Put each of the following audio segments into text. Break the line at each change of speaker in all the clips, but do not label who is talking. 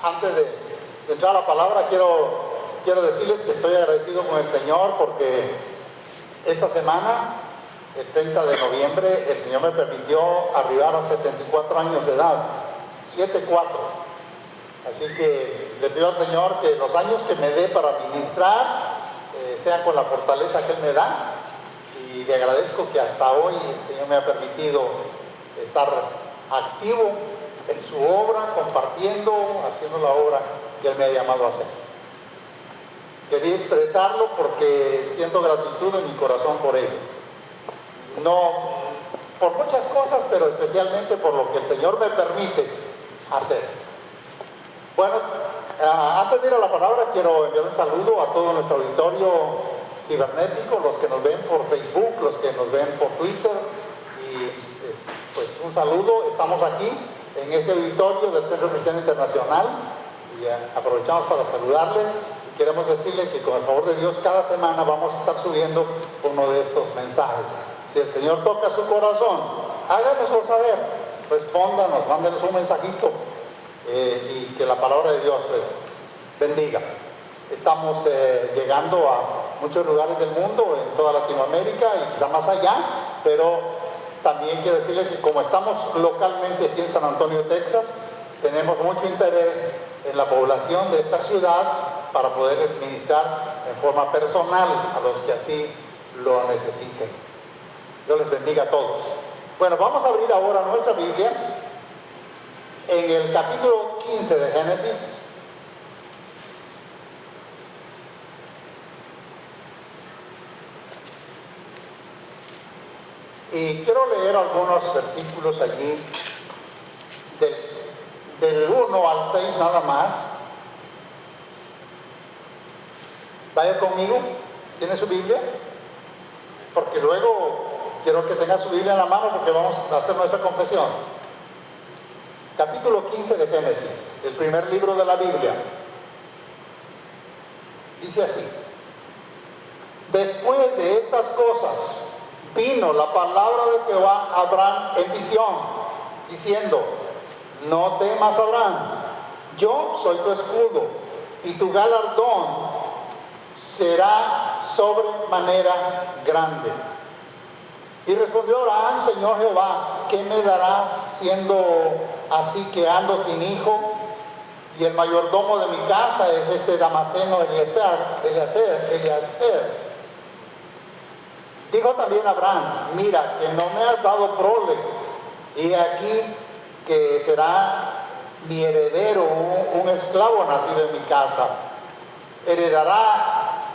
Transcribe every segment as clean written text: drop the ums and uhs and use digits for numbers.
Antes de entrar a la palabra, quiero decirles que estoy agradecido con el Señor porque esta semana, el 30 de noviembre, el Señor me permitió arribar a 74 años de edad, 74. Así que le pido al Señor que los años que me dé para ministrar sean con la fortaleza que Él me da, y le agradezco que hasta hoy el Señor me ha permitido estar activo en su obra, compartiendo, haciendo la obra que Él me ha llamado a hacer. Quería expresarlo porque siento gratitud en mi corazón por ello. No por muchas cosas, pero especialmente por lo que el Señor me permite hacer. Bueno, antes de ir a la palabra, quiero enviar un saludo a todo nuestro auditorio cibernético, los que nos ven por Facebook, los que nos ven por Twitter, y pues un saludo. Estamos aquí en este auditorio del Centro Cristiano Internacional y aprovechamos para saludarles. Queremos decirles que con el favor de Dios cada semana vamos a estar subiendo uno de estos mensajes. Si el Señor toca su corazón, háganoslo saber, respóndanos, mándenos un mensajito, y que la palabra de Dios les bendiga. Estamos llegando a muchos lugares del mundo, en toda Latinoamérica y quizá más allá, pero también quiero decirles que como estamos localmente aquí en San Antonio, Texas, tenemos mucho interés en la población de esta ciudad para poderles ministrar en forma personal a los que así lo necesiten. Dios les bendiga a todos. Bueno, vamos a abrir ahora nuestra Biblia en el capítulo 15 de Génesis. Y quiero leer algunos versículos allí, del 1 al 6 nada más. Vaya conmigo, ¿tiene su Biblia? Porque luego quiero que tenga su Biblia en la mano porque vamos a hacer nuestra confesión. Capítulo 15 de Génesis, el primer libro de la Biblia. Dice así: después de estas cosas vino la palabra de Jehová a Abraham en visión, diciendo: no temas, Abraham, yo soy tu escudo, y tu galardón será sobremanera grande. Y respondió Abraham: Señor Jehová, ¿qué me darás siendo así que ando sin hijo? Y el mayordomo de mi casa es este Damaseno Eliezer. Dijo también Abraham: mira, que no me has dado prole, y aquí que será mi heredero, un esclavo nacido en mi casa. Heredará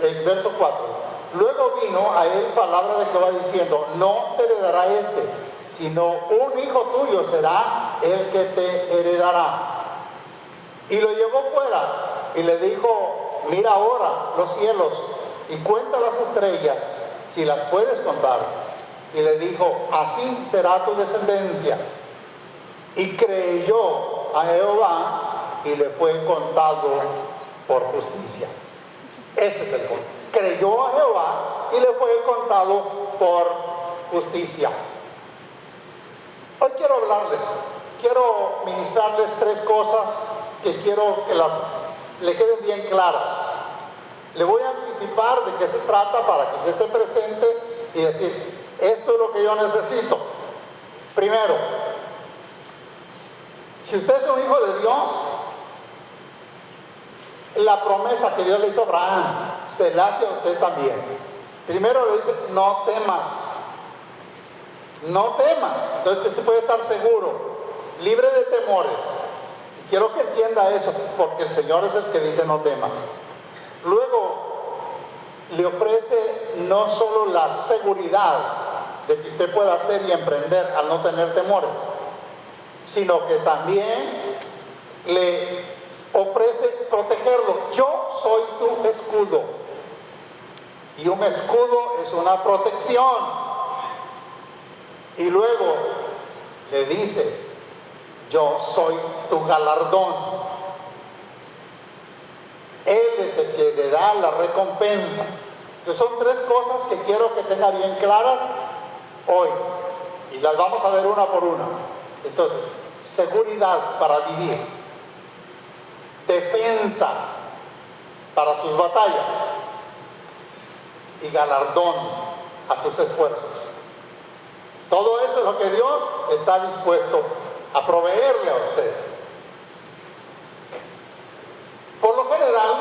el verso 4. Luego vino a él palabra de Jehová diciendo: no te heredará sino un hijo tuyo será el que te heredará. Y lo llevó fuera y le dijo: mira ahora los cielos y cuenta las estrellas, si las puedes contar. Y le dijo: así será tu descendencia. Y creyó a Jehová y le fue contado por justicia. Este es el punto. Creyó a Jehová y le fue contado por justicia. Hoy quiero ministrarles tres cosas que quiero que le queden bien claras. Le voy a anticipar de qué se trata para que usted esté presente y decir: esto es lo que yo necesito. Primero, si usted es un hijo de Dios, la promesa que Dios le hizo a Abraham se la hace a usted también. Primero le dice: no temas. No temas. Entonces usted puede estar seguro, libre de temores. Y quiero que entienda eso, porque el Señor es el que dice: no temas. Luego le ofrece no solo la seguridad de que usted pueda hacer y emprender al no tener temores, sino que también le ofrece protegerlo. Yo soy tu escudo. Y un escudo es una protección. Y luego le dice: yo soy tu galardón. Él es el que le da la recompensa. Entonces son tres cosas que quiero que tenga bien claras hoy. Y Y las vamos a ver una por una. Entonces, seguridad para vivir, defensa para sus batallas y galardón a sus esfuerzos. Todo eso es lo que Dios está dispuesto a proveerle a usted. Por lo general,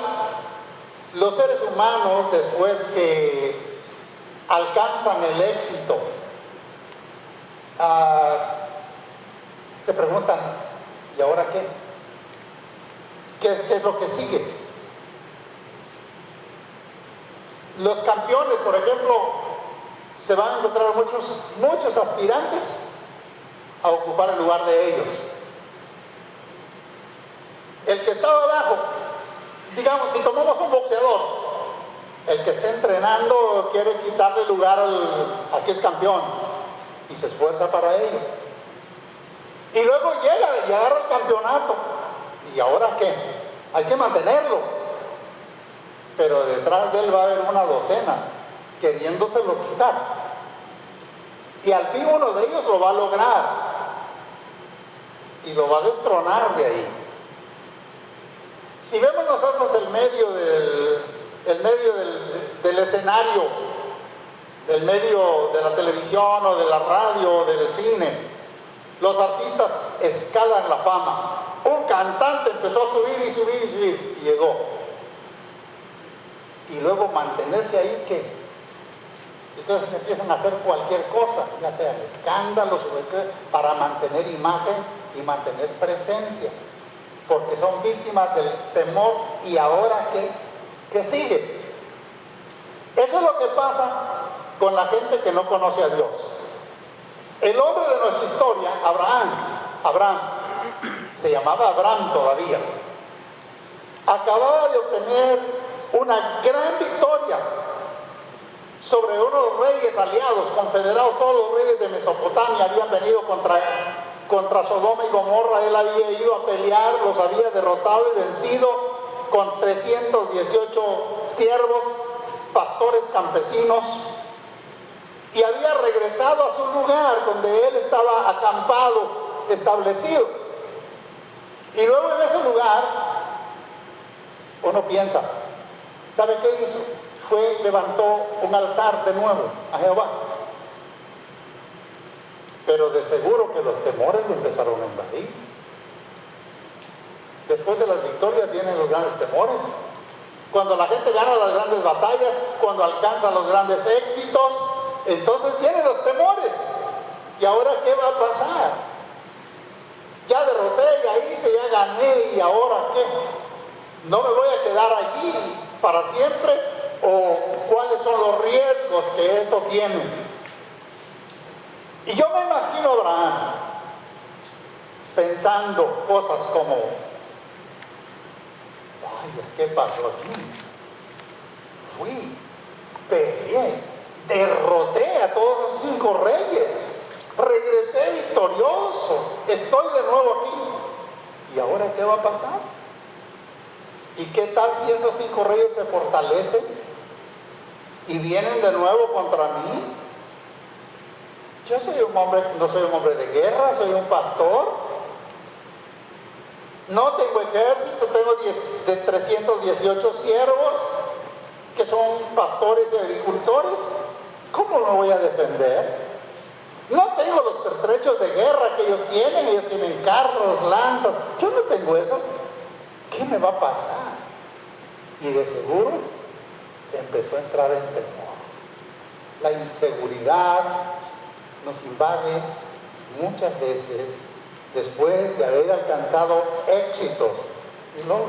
los seres humanos, después que alcanzan el éxito, se preguntan, ¿y ahora qué? ¿Qué es lo que sigue? Los campeones, por ejemplo, se van a encontrar muchos aspirantes a ocupar el lugar de ellos. El que estaba abajo, digamos, si tomamos un boxeador, el que está entrenando quiere quitarle lugar al que es campeón y se esfuerza para ello. Y luego llega y agarra el campeonato. ¿Y ahora qué? Hay que mantenerlo. Pero detrás de él va a haber una docena queriéndoselo quitar. Y al fin uno de ellos lo va a lograr. Y lo va a destronar de ahí. Si vemos nosotros el medio del escenario, el medio de la televisión o de la radio o del cine, los artistas escalan la fama. Un cantante empezó a subir y subir y subir y llegó. Y luego mantenerse ahí, ¿qué? Entonces empiezan a hacer cualquier cosa, ya sean escándalos, para mantener imagen y mantener presencia, porque son víctimas del temor. ¿Y ahora qué sigue? Eso es lo que pasa con la gente que no conoce a Dios. El hombre de nuestra historia, Abraham, se llamaba Abraham todavía, acababa de obtener una gran victoria sobre unos reyes aliados, confederados. Todos los reyes de Mesopotamia habían venido contra Sodoma y Gomorra. Él había ido a pelear, los había derrotado y vencido con 318 siervos, pastores campesinos, y había regresado a su lugar donde él estaba acampado, establecido. Y luego en ese lugar uno piensa, ¿sabe qué hizo? Levantó un altar de nuevo a Jehová. Pero de seguro que los temores lo empezaron a invadir. Después de las victorias vienen los grandes temores. Cuando la gente gana las grandes batallas, cuando alcanza los grandes éxitos, entonces vienen los temores. ¿Y ahora qué va a pasar? Ya derroté, ya hice, ya gané, ¿y ahora qué? ¿No me voy a quedar allí para siempre? ¿O cuáles son los riesgos que esto tiene? Y yo me imagino a Abraham pensando cosas como, ay, ¿qué pasó aquí? Fui, peleé, derroté a todos los 5 reyes, regresé victorioso, estoy de nuevo aquí. ¿Y ahora qué va a pasar? ¿Y qué tal si esos 5 reyes se fortalecen y vienen de nuevo contra mí? Yo soy un hombre, no soy un hombre de guerra, soy un pastor. No tengo ejército, tengo 318 siervos que son pastores y agricultores. ¿Cómo me voy a defender? No tengo los pertrechos de guerra que ellos tienen carros, lanzas. Yo no tengo eso. ¿Qué me va a pasar? Y de seguro empezó a entrar en temor. La inseguridad nos invade muchas veces después de haber alcanzado éxitos y logros.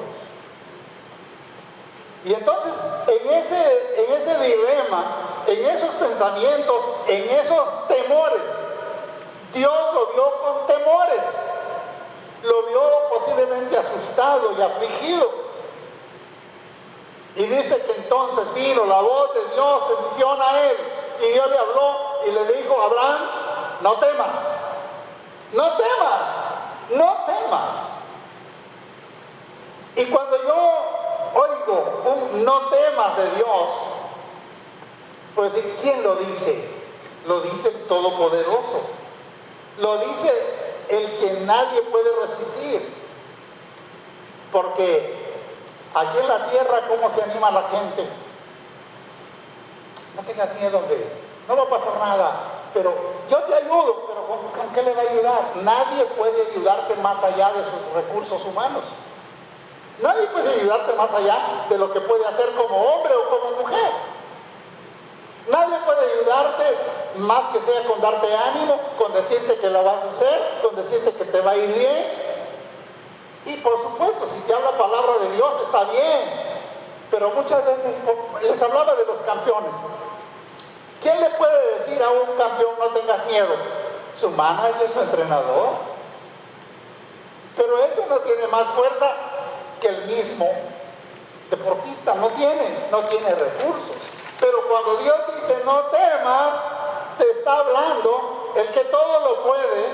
Y entonces en ese dilema, en esos pensamientos, en esos temores, Dios lo vio con temores, lo vio posiblemente asustado y afligido. Y dice que entonces vino la voz de Dios en visión a él, y Dios le habló y le dijo: Abraham, no temas, no temas, no temas. Y cuando yo oigo un no temas de Dios, pues ¿quién lo dice? Lo dice el Todopoderoso. Lo dice el que nadie puede resistir. Porque aquí en la tierra, ¿cómo se anima la gente? No tengas miedo, hombre, no va a pasar nada, pero yo te ayudo, pero ¿con qué le va a ayudar? Nadie puede ayudarte más allá de sus recursos humanos. Nadie puede ayudarte más allá de lo que puede hacer como hombre o como mujer. Nadie puede ayudarte más que sea con darte ánimo, con decirte que lo vas a hacer, con decirte que te va a ir bien. Y por supuesto, si te habla palabra de Dios, está bien. Pero muchas veces, les hablaba de los campeones. ¿Quién le puede decir a un campeón no tengas miedo? Su manager, su entrenador. Pero ese no tiene más fuerza que el mismo deportista. No tiene recursos. Pero cuando Dios dice no temas, te está hablando el que todo lo puede,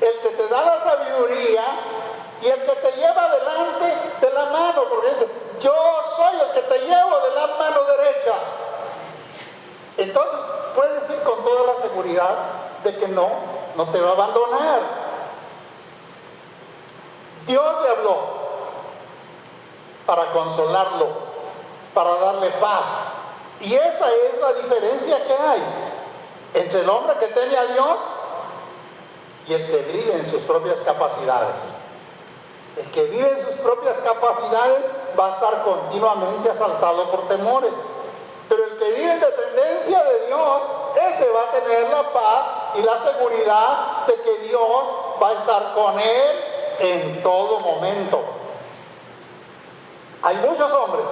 el que te da la sabiduría y el que te lleva adelante de la mano, porque dice, yo soy el que te llevo de la mano derecha. Entonces puedes ir con toda la seguridad de que no te va a abandonar. Dios le habló para consolarlo, para darle paz. Y esa es la diferencia que hay entre el hombre que teme a Dios y el que vive en sus propias capacidades. El que vive en sus propias capacidades va a estar continuamente asaltado por temores. Pero el que vive en dependencia de Dios, ese va a tener la paz y la seguridad de que Dios va a estar con él en todo momento. Hay muchos hombres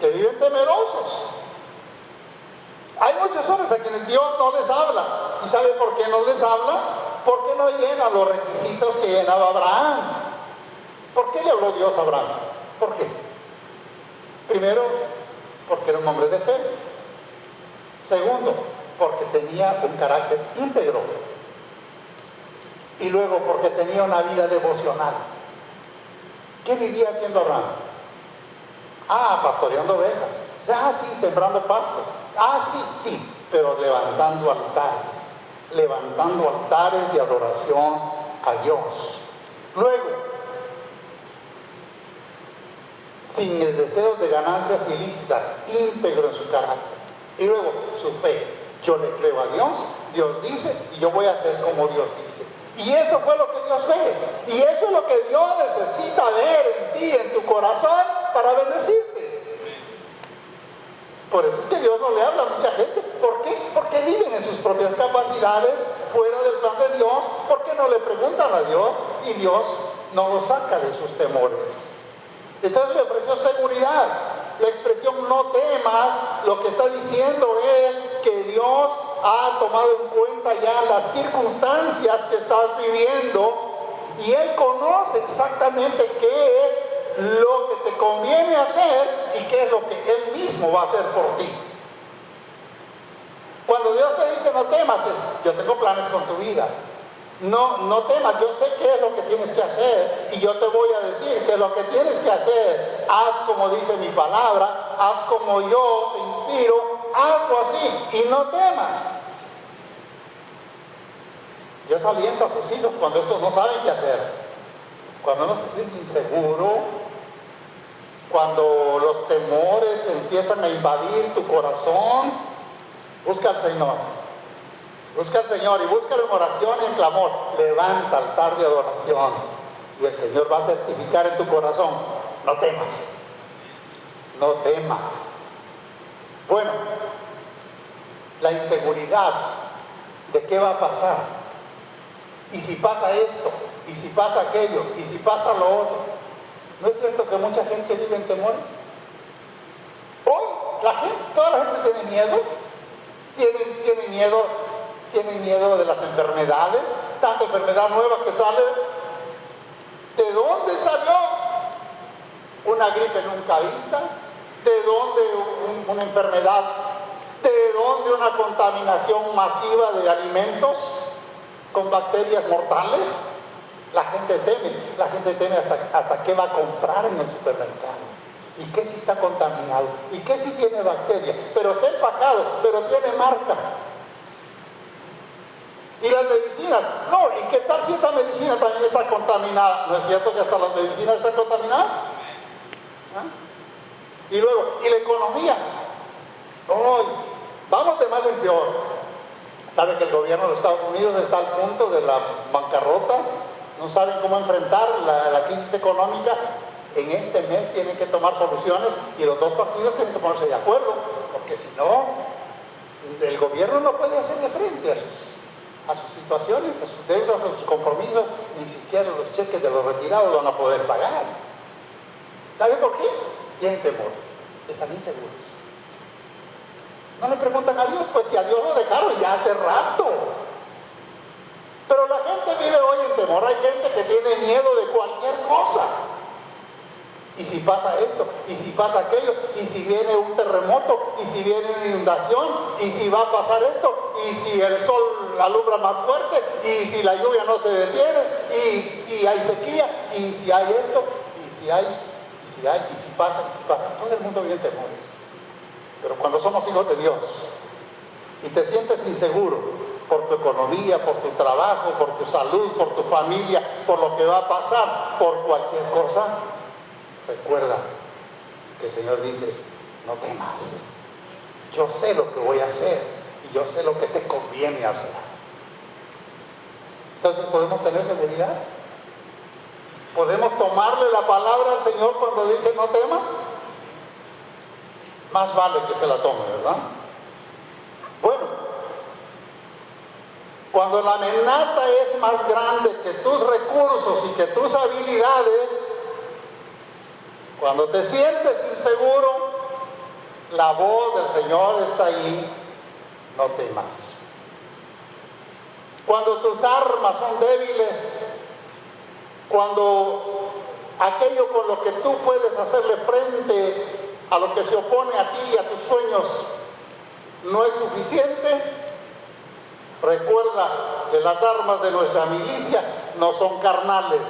que viven temerosos. Hay muchos hombres a quienes Dios no les habla. ¿Y sabe por qué no les habla? Porque no llenan los requisitos que llenaba Abraham. ¿Por qué le habló Dios a Abraham? ¿Por qué? Primero, porque era un hombre de fe. Segundo, porque tenía un carácter íntegro. Y luego, porque tenía una vida devocional. ¿Qué vivía haciendo Abraham? Pastoreando ovejas. Sí, sembrando pastos. Sí, pero levantando altares de adoración a Dios. Luego, sin el deseo de ganancias ilícitas, íntegro en su carácter. Y luego, su fe. Yo le creo a Dios, Dios dice, y yo voy a hacer como Dios dice. Y eso fue lo que Dios ve. Y eso es lo que Dios necesita ver en ti, en tu corazón, para bendecirte. Por eso es que Dios no le habla a mucha gente. ¿Por qué? Porque viven en sus propias capacidades, fuera del plan de Dios, porque no le preguntan a Dios y Dios no los saca de sus temores. Entonces le ofreció seguridad. La expresión no temas, lo que está diciendo es que Dios ha tomado en cuenta ya las circunstancias que estás viviendo y Él conoce exactamente qué es lo que te conviene hacer y qué es lo que Él mismo va a hacer por ti. Cuando Dios te dice no temas, yo tengo planes con tu vida. No temas, yo sé qué es lo que tienes que hacer y yo te voy a decir que lo que tienes que hacer, haz como dice mi palabra, haz como yo te inspiro, hazlo así y no temas. Dios alienta a sus hijos cuando estos no saben qué hacer, cuando uno se siente inseguro, cuando los temores empiezan a invadir tu corazón. Busca al Señor. Busca al Señor y búscalo en oración y en clamor. Levanta altar de adoración y el Señor va a certificar en tu corazón: no temas, no temas. Bueno, la inseguridad de qué va a pasar, y si pasa esto, y si pasa aquello, y si pasa lo otro. ¿No es cierto que mucha gente vive en temores? Hoy toda la gente tiene miedo. Tienen miedo de las enfermedades, tanta enfermedad nueva que sale. ¿De dónde salió una gripe nunca vista? ¿De dónde una enfermedad? ¿De dónde una contaminación masiva de alimentos con bacterias mortales? La gente teme hasta qué va a comprar en el supermercado. ¿Y qué si está contaminado? ¿Y qué si tiene bacterias? Pero está empacado, pero tiene marca. Y las medicinas, no, ¿y qué tal si esta medicina también está contaminada? ¿No es cierto que hasta las medicinas están contaminadas? ¿Ah? Y luego, ¿y la economía? Oh, vamos de mal en peor. ¿Sabe que el gobierno de los Estados Unidos está al punto de la bancarrota? No saben cómo enfrentar la crisis económica. En este mes tienen que tomar soluciones y los dos partidos tienen que ponerse de acuerdo, porque si no, el gobierno no puede hacerle frente a sus situaciones, a sus deudas, a sus compromisos. Ni siquiera los cheques de los retirados van a poder pagar. ¿Sabe por qué? Tienen temor, están inseguros. No le preguntan a Dios, pues si a Dios lo dejaron ya hace rato. Pero la gente vive hoy en temor. Hay gente que tiene miedo de cualquier cosa. Y si pasa esto, y si pasa aquello, y si viene un terremoto, y si viene una inundación, y si va a pasar esto, y si el sol alumbra más fuerte, y si la lluvia no se detiene, y si hay sequía, y si hay esto, y si pasa, todo el mundo vive en temores. Pero cuando somos hijos de Dios y te sientes inseguro por tu economía, por tu trabajo, por tu salud, por tu familia, por lo que va a pasar, por cualquier cosa, recuerda que el Señor dice: no temas, yo sé lo que voy a hacer y yo sé lo que te conviene hacer. Entonces, ¿podemos tener seguridad? ¿Podemos tomarle la palabra al Señor cuando dice no temas? Más vale que se la tome, ¿verdad? Bueno, cuando la amenaza es más grande que tus recursos y que tus habilidades, cuando te sientes inseguro, la voz del Señor está ahí: no temas. Cuando tus armas son débiles, cuando aquello con lo que tú puedes hacerle frente a lo que se opone a ti y a tus sueños no es suficiente, recuerda que las armas de nuestra milicia no son carnales,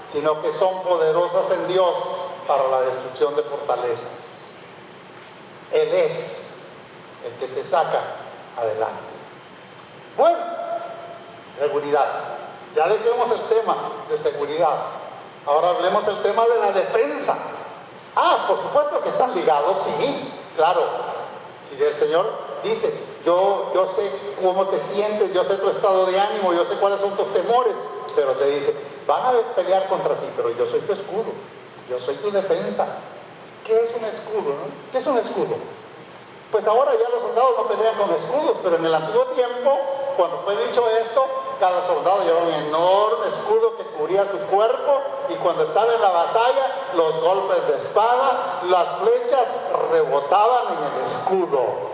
sino que son poderosas en Dios para la destrucción de fortalezas. Él es el que te saca adelante. Bueno, seguridad. Ya dejemos el tema de seguridad. Ahora hablemos del tema de la defensa. Por supuesto que están ligados, sí, claro. Si el Señor dice: yo sé cómo te sientes, yo sé tu estado de ánimo, yo sé cuáles son tus temores, pero te dice: van a pelear contra ti, pero yo soy tu escudo, yo soy tu defensa. ¿Qué es un escudo, no? ¿Qué es un escudo? Pues ahora ya los soldados no pelean con escudos, pero en el antiguo tiempo, cuando fue dicho esto, cada soldado llevaba un enorme escudo que cubría su cuerpo, y cuando estaba en la batalla, los golpes de espada, las flechas rebotaban en el escudo.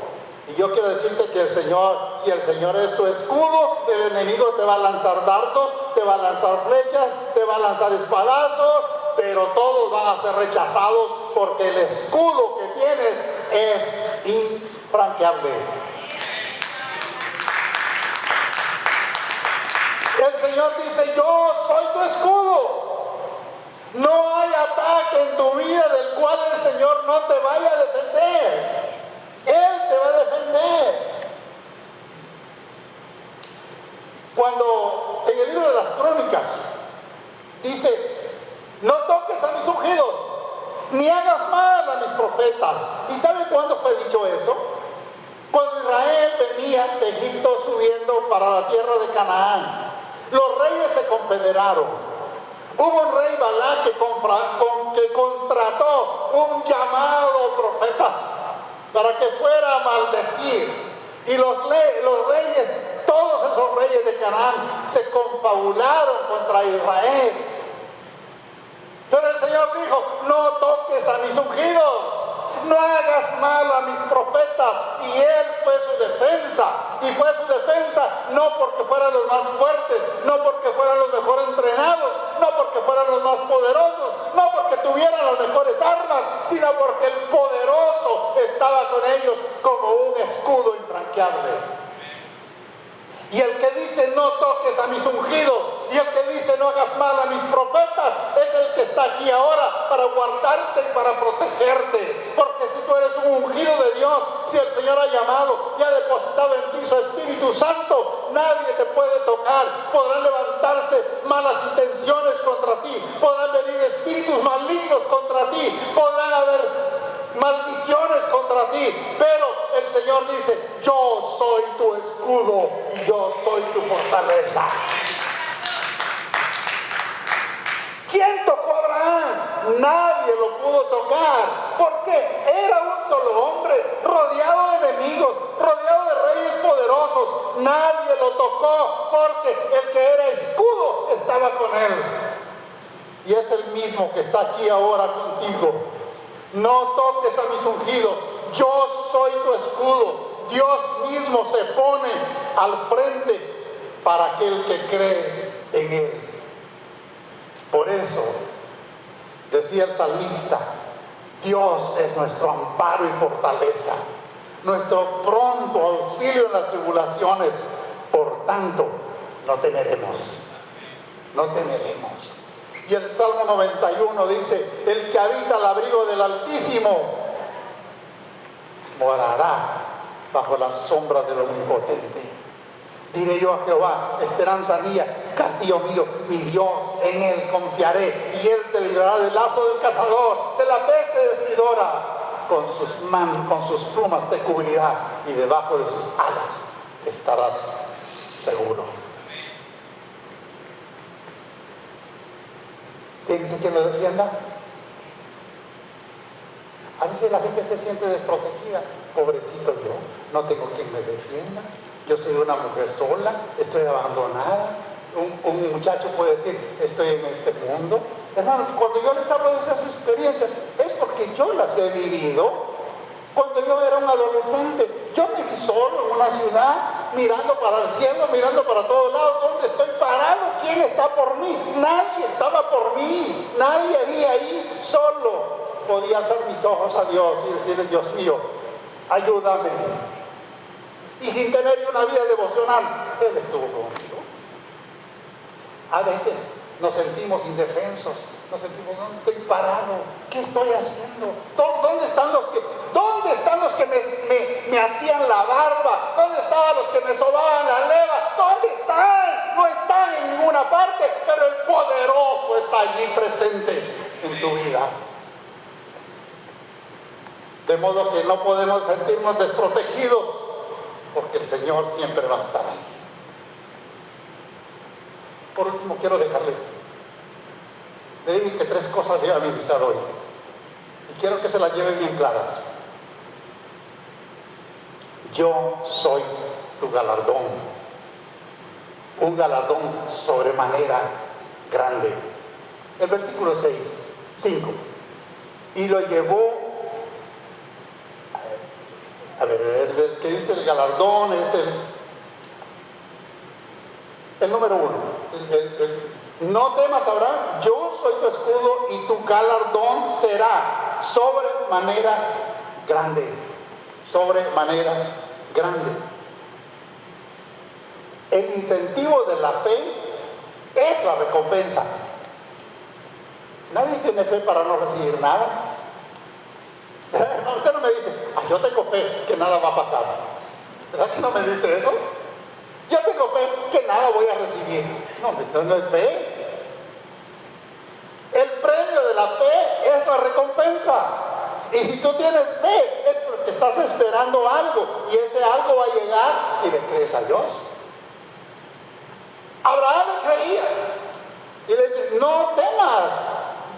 Y yo quiero decirte que el Señor, si el Señor es tu escudo, el enemigo te va a lanzar dardos, te va a lanzar flechas, te va a lanzar espadazos, pero todos van a ser rechazados porque el escudo que tienes es infranqueable. El Señor dice: yo soy tu escudo. No hay ataque en tu vida del cual el Señor no te vaya a defender. Él te va a defender. Cuando en el libro de las Crónicas dice: no toques a mis ungidos, ni hagas mal a mis profetas. ¿Y sabe cuándo fue dicho eso? Cuando Israel venía de Egipto subiendo para la tierra de Canaán. Los reyes se confederaron. Hubo un rey Balac que contrató un llamado profeta para que fuera a maldecir. Y los reyes, todos esos reyes de Canaán, se confabularon contra Israel. Pero el Señor dijo: no toques a mis ungidos, no hagas mal a mis profetas. Y Él fue su defensa. Y fue su defensa no porque fueran los más fuertes, no porque fueran los mejor entrenados, no porque fueran los más poderosos, no porque tuvieran las mejores armas, sino porque el poderoso estaba con ellos como un escudo infranqueable. Y el que dice: no toques a mis ungidos, Y el que dice no hagas mal a mis profetas es el que está aquí ahora para guardarte y para protegerte. Porque si tú eres un ungido de Dios, si el Señor ha llamado y ha depositado en ti su Espíritu Santo, nadie te puede tocar. Podrán levantarse malas intenciones contra ti, podrán venir espíritus malignos contra ti, podrán haber maldiciones contra ti, pero el Señor dice: yo soy tu escudo y yo soy tu fortaleza. ¿Quién tocó a Abraham? Nadie lo pudo tocar, porque era un solo hombre, rodeado de enemigos, rodeado de reyes poderosos. Nadie lo tocó, porque el que era escudo estaba con él. Y es el mismo que está aquí ahora contigo. No toques a mis ungidos, yo soy tu escudo. Dios mismo se pone al frente para aquel que cree en Él. Por eso decía el salmista: Dios es nuestro amparo y fortaleza, nuestro pronto auxilio en las tribulaciones. Por tanto, no temeremos, no temeremos. Y el Salmo 91 dice: el que habita al abrigo del Altísimo morará bajo las sombras del Omnipotente. Diré yo a Jehová: esperanza mía, castillo mío, mi Dios, en Él confiaré, y Él te librará del lazo del cazador, de la peste destruidora. Con sus plumas te cubrirá, y debajo de sus alas estarás seguro. ¿Quién dice que lo defienda? A veces la gente se siente desprotegida. Pobrecito yo, no tengo quien me defienda. Yo soy una mujer sola, estoy abandonada. Un muchacho puede decir: estoy en este mundo. Hermanos, cuando yo les hablo de esas experiencias, es porque yo las he vivido. Cuando yo era un adolescente, yo me vi solo en una ciudad, mirando para el cielo, mirando para todos lados. ¿Dónde estoy parado? ¿Quién está por mí? Nadie estaba por mí, nadie había ahí. Solo podía alzar mis ojos a Dios y decirle: Dios mío, ayúdame. Y sin tener una vida devocional, Él estuvo conmigo. A veces nos sentimos indefensos, nos sentimos: ¿dónde estoy parado? ¿Qué estoy haciendo? ¿Dónde están los que me hacían la barba? ¿Dónde estaban los que me sobaban la leva? ¿Dónde están? No están en ninguna parte, pero el poderoso está allí presente en tu vida. De modo que no podemos sentirnos desprotegidos, porque el Señor siempre va a estar ahí. Por último, quiero dejarles, le dije que 3 cosas voy a ministrar hoy, y quiero que se las lleven bien claras. Yo soy tu galardón, un galardón sobremanera grande. El versículo 5: y lo llevó. A ver, el que dice el galardón es el número 1. No temas, Abraham, yo soy tu escudo y tu galardón será sobremanera grande. Sobremanera grande. El incentivo de la fe es la recompensa. Nadie tiene fe para no recibir nada. Usted no me dice: yo tengo fe que nada va a pasar. ¿Verdad que no me dice eso? Yo tengo fe que nada voy a recibir. No, esto no es fe. El premio de la fe es la recompensa. Y si tú tienes fe, es porque estás esperando algo, y ese algo va a llegar si le crees a Dios. Abraham le creía y le dice: no temas,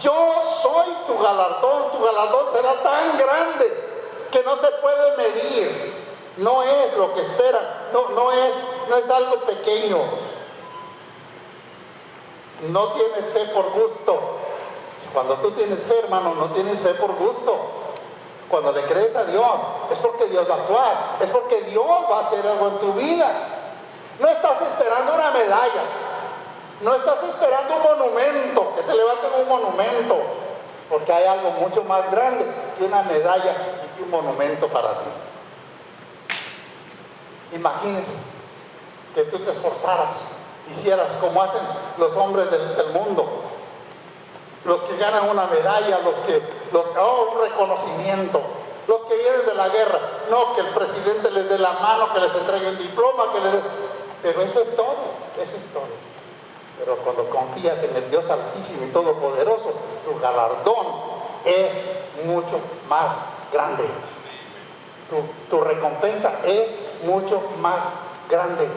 yo soy tu galardón será tan grande que no se puede medir. No es lo que esperan, no es algo pequeño. No tienes fe por gusto. Cuando tú tienes fe, hermano, no tienes fe por gusto. Cuando le crees a Dios, es porque Dios va a actuar, es porque Dios va a hacer algo en tu vida. No estás esperando una medalla, no estás esperando un monumento, que te levanten un monumento, porque hay algo mucho más grande que una medalla y que un monumento para ti. Imagínense que tú te esforzaras hicieras como hacen los hombres del mundo, los que ganan una medalla, un reconocimiento, los que vienen de la guerra, no que el presidente les dé la mano, que les entregue un diploma, pero eso es todo, eso es todo. Pero cuando confías en el Dios Altísimo y Todopoderoso, tu galardón es mucho más grande. Tu recompensa es mucho más grande.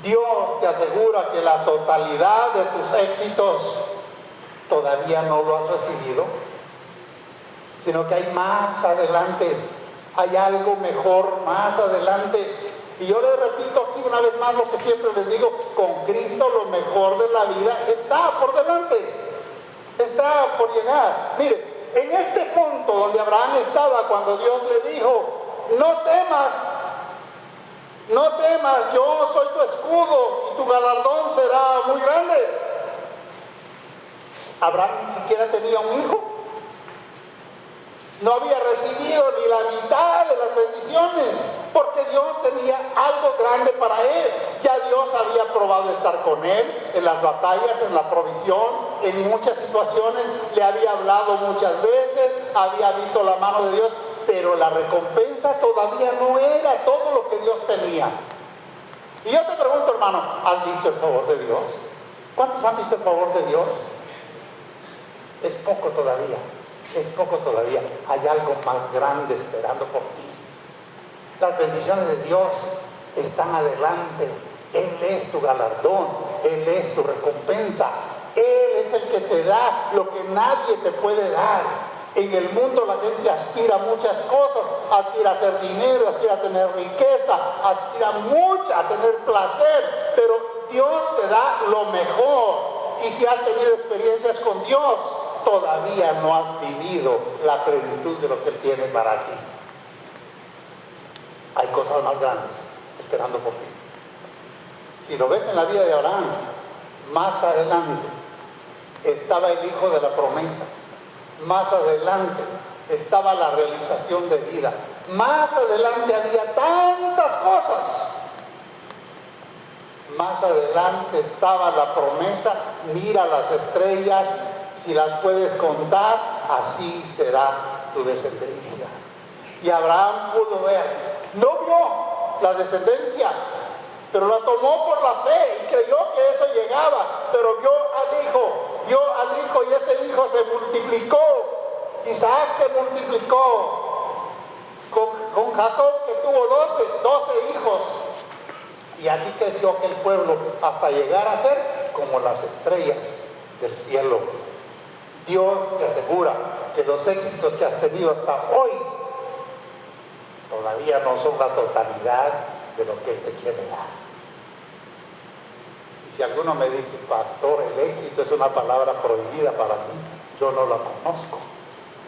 Dios te asegura que la totalidad de tus éxitos todavía no lo has recibido, sino que hay más adelante, hay algo mejor más adelante. Y yo les repito aquí una vez más lo que siempre les digo: con Cristo lo mejor de la vida está por delante, está por llegar. Mire, en este punto donde Abraham estaba cuando Dios le dijo: no temas, yo soy tu escudo y tu galardón será muy grande. Abraham ni siquiera tenía un hijo, no había recibido ni la mitad de las bendiciones, porque Dios tenía algo grande para él. Ya Dios había probado estar con él en las batallas, en la provisión, en muchas situaciones, le había hablado muchas veces, había visto la mano de Dios, pero la recompensa todavía no era todo lo que Dios tenía. Y yo te pregunto, hermano, ¿has visto el favor de Dios? ¿Cuántos han visto el favor de Dios? Es poco todavía. Es poco todavía. Hay algo más grande esperando por ti. Las bendiciones de Dios están adelante. Él es tu galardón, Él es tu recompensa. Él es el que te da lo que nadie te puede dar. En el mundo la gente aspira a muchas cosas, aspira a hacer dinero, aspira a tener riqueza, aspira a tener placer, pero Dios te da lo mejor. Y si has tenido experiencias con Dios, todavía no has vivido la plenitud de lo que Él tiene para ti. Hay cosas más grandes esperando por ti. Si lo ves en la vida de Abraham, más adelante estaba el hijo de la promesa, más adelante estaba la realización de vida, más adelante había tantas cosas. Más adelante estaba la promesa: mira las estrellas, si las puedes contar, así será tu descendencia. Y Abraham pudo ver, no vio la descendencia, pero la tomó por la fe y creyó que eso llegaba, pero vio al hijo y ese hijo se multiplicó. Isaac se multiplicó con Jacob, que tuvo 12 hijos. Y así creció aquel pueblo hasta llegar a ser como las estrellas del cielo. Dios te asegura que los éxitos que has tenido hasta hoy todavía no son la totalidad de lo que Él te quiere dar. Y si alguno me dice: pastor, el éxito es una palabra prohibida para mí, yo no la conozco,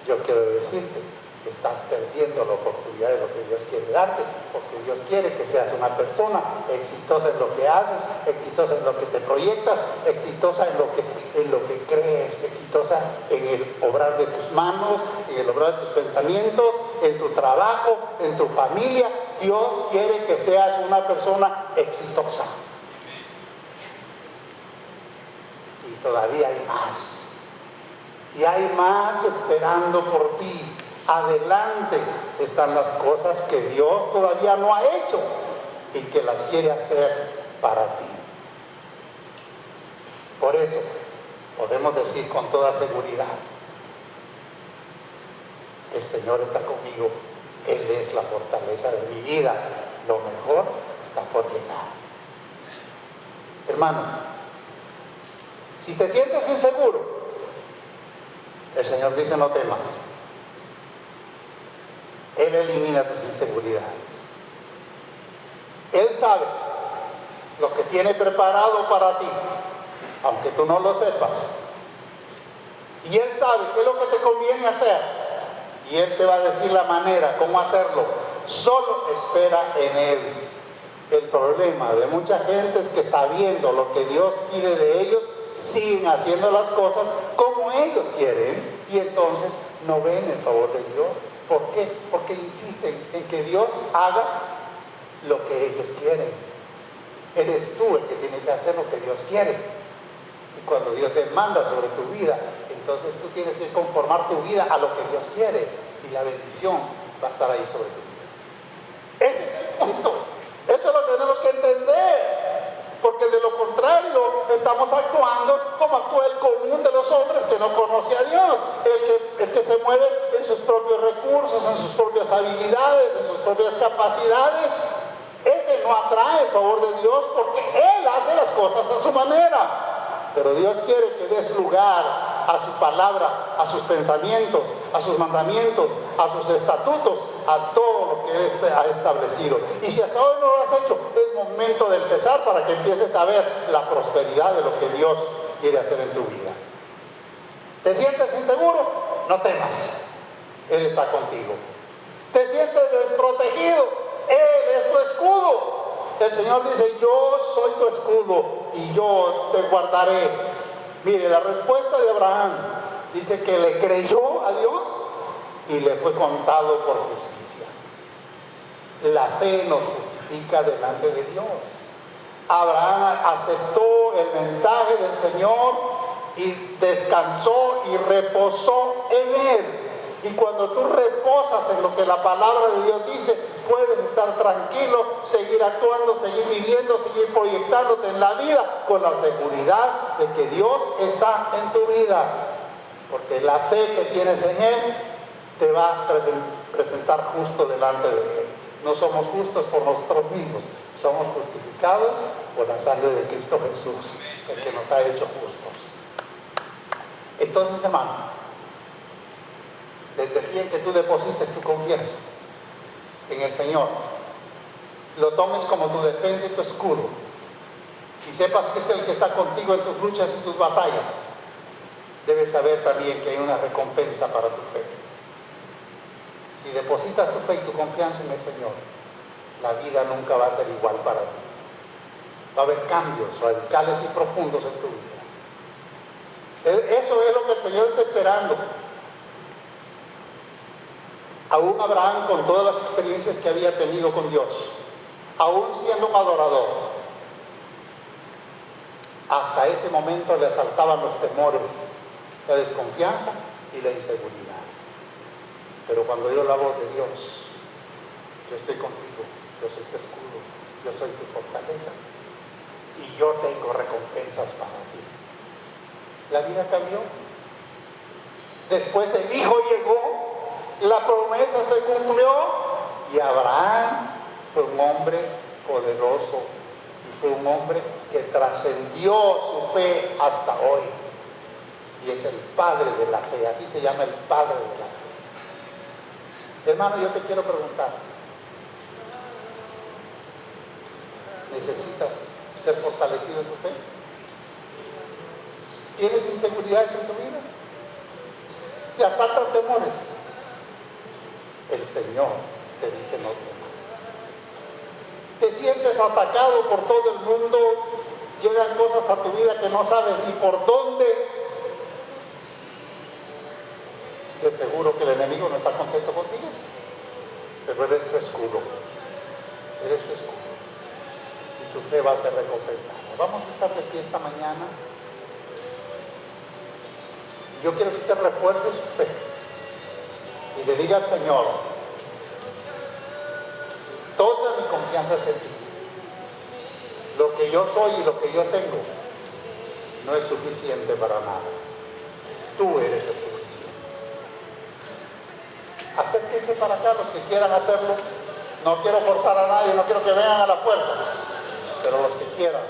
yo quiero decirte: estás perdiendo la oportunidad de lo que Dios quiere darte, porque Dios quiere que seas una persona exitosa en lo que haces, exitosa en lo que te proyectas, exitosa en lo que crees, exitosa en el obrar de tus manos, en el obrar de tus pensamientos, en tu trabajo, en tu familia. Dios quiere que seas una persona exitosa. Y todavía hay más. Y hay más esperando por ti. Adelante están las cosas que Dios todavía no ha hecho y que las quiere hacer para ti. Por eso podemos decir con toda seguridad: el Señor está conmigo, Él es la fortaleza de mi vida, lo mejor está por llegar. Hermano, si te sientes inseguro, el Señor dice: no temas. Él elimina tus inseguridades. Él sabe lo que tiene preparado para ti, aunque tú no lo sepas. Y Él sabe qué es lo que te conviene hacer. Y Él te va a decir la manera, cómo hacerlo. Solo espera en Él. El problema de mucha gente es que, sabiendo lo que Dios quiere de ellos, siguen haciendo las cosas como ellos quieren, y entonces no ven el favor de Dios. ¿Por qué? Porque insisten en que Dios haga lo que ellos quieren. Eres tú el que tiene que hacer lo que Dios quiere. Y cuando Dios demanda sobre tu vida, entonces tú tienes que conformar tu vida a lo que Dios quiere. Y la bendición va a estar ahí sobre tu vida. Ese es el punto. Eso lo tenemos que entender. Porque de lo contrario estamos actuando como actúa el común de los hombres que no conoce a Dios, el que se mueve en sus propios recursos, en sus propias habilidades, en sus propias capacidades. Ese no atrae el favor de Dios porque Él hace las cosas a su manera. Pero Dios quiere que des lugar a su palabra, a sus pensamientos, a sus mandamientos, a sus estatutos, a todo lo que Él ha establecido. Y si hasta hoy no lo has hecho, es momento de empezar para que empieces a ver la prosperidad de lo que Dios quiere hacer en tu vida. ¿Te sientes inseguro? No temas. Él está contigo. ¿Te sientes desprotegido? Él es tu escudo. El Señor dice, yo soy tu escudo y yo te guardaré. Mire, la respuesta de Abraham dice que le creyó a Dios y le fue contado por justicia. La fe nos justifica delante de Dios. Abraham aceptó el mensaje del Señor y descansó y reposó en Él. Y cuando tú reposas en lo que la palabra de Dios dice, puedes estar tranquilo, seguir actuando, seguir viviendo, seguir proyectándote en la vida con la seguridad de que Dios está en tu vida. Porque la fe que tienes en Él te va a presentar justo delante de Él. No somos justos por nosotros mismos, somos justificados por la sangre de Cristo Jesús, el que nos ha hecho justos. Entonces, hermano, desde el día en que tú deposites tu confianza en el Señor, lo tomes como tu defensa y tu escudo, y sepas que es el que está contigo en tus luchas y tus batallas, debes saber también que hay una recompensa para tu fe. Si depositas tu fe y tu confianza en el Señor, la vida nunca va a ser igual para ti. Va a haber cambios radicales y profundos en tu vida. Eso es lo que el Señor está esperando. Aún Abraham, con todas las experiencias que había tenido con Dios, aún siendo un adorador, hasta ese momento le asaltaban los temores, la desconfianza y la inseguridad. Pero cuando oyó la voz de Dios, yo estoy contigo, yo soy tu escudo, yo soy tu fortaleza y yo tengo recompensas para ti, la vida cambió. Después el hijo llegó, la promesa se cumplió y Abraham fue un hombre poderoso y fue un hombre que trascendió su fe hasta hoy y es el padre de la fe. Así se llama, el padre de la fe. Hermano, yo te quiero preguntar, ¿necesitas ser fortalecido en tu fe? ¿Tienes inseguridades en tu vida? ¿Te asaltan temores? El Señor te dice no temas. Te sientes atacado por todo el mundo, llegan cosas a tu vida que no sabes ni por dónde. De seguro que el enemigo no está contento contigo, pero eres tu escudo. Eres tu escudo. Y tu fe va a ser recompensada. Vamos a estar de pie esta mañana. Yo quiero que usted refuerce su fe y le diga al Señor, toda mi confianza es en ti. Lo que yo soy y lo que yo tengo no es suficiente para nada. Tú eres el suficiente. Acérquense para acá los que quieran hacerlo. No quiero forzar a nadie, no quiero que vengan a la fuerza, pero los que quieran.